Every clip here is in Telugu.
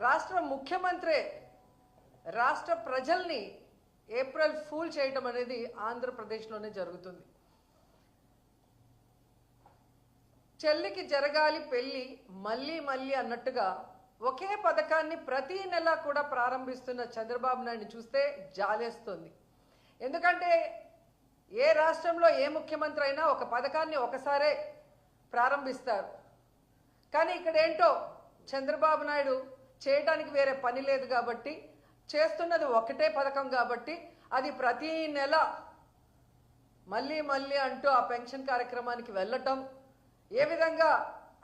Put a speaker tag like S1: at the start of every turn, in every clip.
S1: రాష్ట్ర ముఖ్యమంత్రి రాష్ట్ర ప్రజల్ని ఏప్రిల్ ఫూల్ చేయడం అనేది ఆంధ్రప్రదేశ్లోనే జరుగుతుంది. చెల్లికి జరగాలి పెళ్లి మళ్ళీ మళ్ళీ అన్నట్టుగా ఒకే పథకాన్ని ప్రతి నెల కూడా ప్రారంభిస్తున్న చంద్రబాబు నాయుడిని చూస్తే జాలేస్తుంది. ఎందుకంటే ఏ రాష్ట్రంలో ఏ ముఖ్యమంత్రి అయినా ఒక పథకాన్ని ఒకసారే ప్రారంభిస్తారు. కానీ ఇక్కడ ఏంటో చంద్రబాబు నాయుడు చేయడానికి వేరే పని లేదు కాబట్టి, చేస్తున్నది ఒకటే పథకం కాబట్టి అది ప్రతి నెల మళ్ళీ మళ్ళీ అంటూ ఆ పెన్షన్ కార్యక్రమానికి వెళ్ళటం, ఏ విధంగా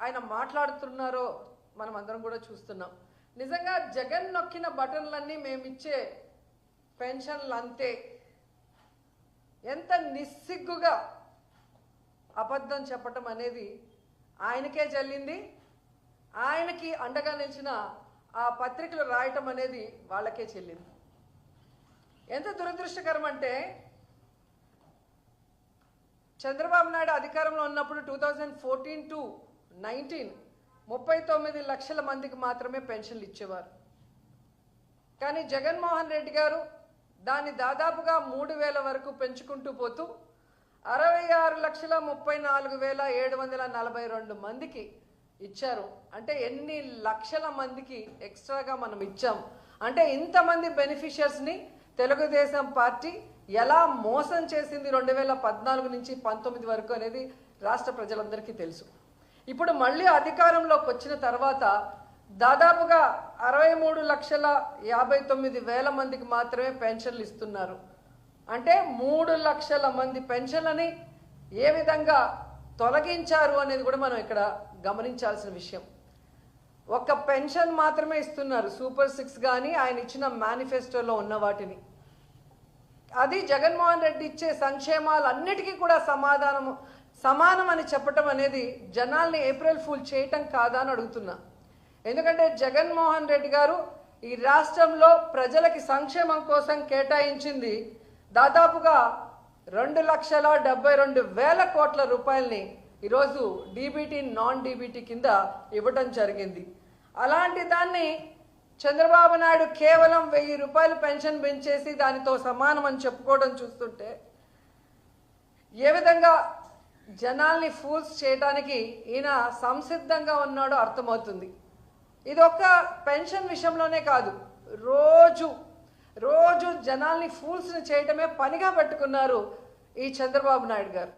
S1: ఆయన మాట్లాడుతున్నారో మనం అందరం కూడా చూస్తున్నాం. నిజంగా జగన్ నొక్కిన బటన్లన్నీ మేమిచ్చే పెన్షన్లు అంతే, ఎంత నిస్సిగ్గుగా అబద్ధం చెప్పటం అనేది ఆయనకే చెల్లింది. ఆయనకి అండగా నిలిచిన ఆ పత్రికలు రాయటం అనేది వాళ్ళకే చెల్లింది. ఎంత దురదృష్టకరం అంటే చంద్రబాబు నాయుడు అధికారంలో ఉన్నప్పుడు 2014 to 19 39 లక్షల మందికి మాత్రమే పెన్షన్లు ఇచ్చేవారు. కానీ జగన్మోహన్ రెడ్డి గారు దాన్ని దాదాపుగా 3,000 వరకు పెంచుకుంటూ పోతూ 66,34,742 మందికి ఇచ్చారు. అంటే ఎన్ని లక్షల మందికి ఎక్స్ట్రాగా మనం ఇచ్చాం అంటే ఇంతమంది బెనిఫిషియర్స్ని తెలుగుదేశం పార్టీ ఎలా మోసం చేసింది 2014 నుంచి 19 వరకు అనేది రాష్ట్ర ప్రజలందరికీ తెలుసు. ఇప్పుడు మళ్ళీ అధికారంలోకి వచ్చిన తర్వాత దాదాపుగా 63,59,000 మందికి మాత్రమే పెన్షన్లు ఇస్తున్నారు. అంటే 3 లక్షల మంది పెన్షన్లని ఏ విధంగా తొలగించారు అనేది కూడా మనం ఇక్కడ గమనించాల్సిన విషయం. ఒక పెన్షన్ మాత్రమే ఇస్తున్నారు, సూపర్ 6 కానీ ఆయన ఇచ్చిన మేనిఫెస్టోలో ఉన్న వాటిని. అది జగన్మోహన్ రెడ్డి ఇచ్చే సంక్షేమాలన్నిటికీ కూడా సమానం అని చెప్పటం అనేది జనాల్ని ఏప్రిల్ ఫూల్ చేయటం కాదా అని అడుగుతున్నా. ఎందుకంటే జగన్మోహన్ రెడ్డి గారు ఈ రాష్ట్రంలో ప్రజలకి సంక్షేమం కోసం కేటాయించింది దాదాపుగా 2,72,000 కోట్ల రూపాయలని ఈరోజు డీబీటీ నాన్ డీబీటీ కింద ఇవ్వటం జరిగింది. అలాంటి దాన్ని చంద్రబాబు నాయుడు కేవలం 1,000 రూపాయలు పెన్షన్ పెంచేసి దానితో సమానం అని చెప్పుకోవడం చూస్తుంటే ఏ విధంగా జనాల్ని ఫూల్స్ చేయడానికి ఈయన సంసిద్ధంగా ఉన్నాడో అర్థమవుతుంది. ఇది ఒక్క పెన్షన్ విషయంలోనే కాదు, రోజు జనాల్ని ఫూల్స్ని చేయటమే పనిగా పట్టుకున్నారు ఈ చంద్రబాబు నాయుడు గారు.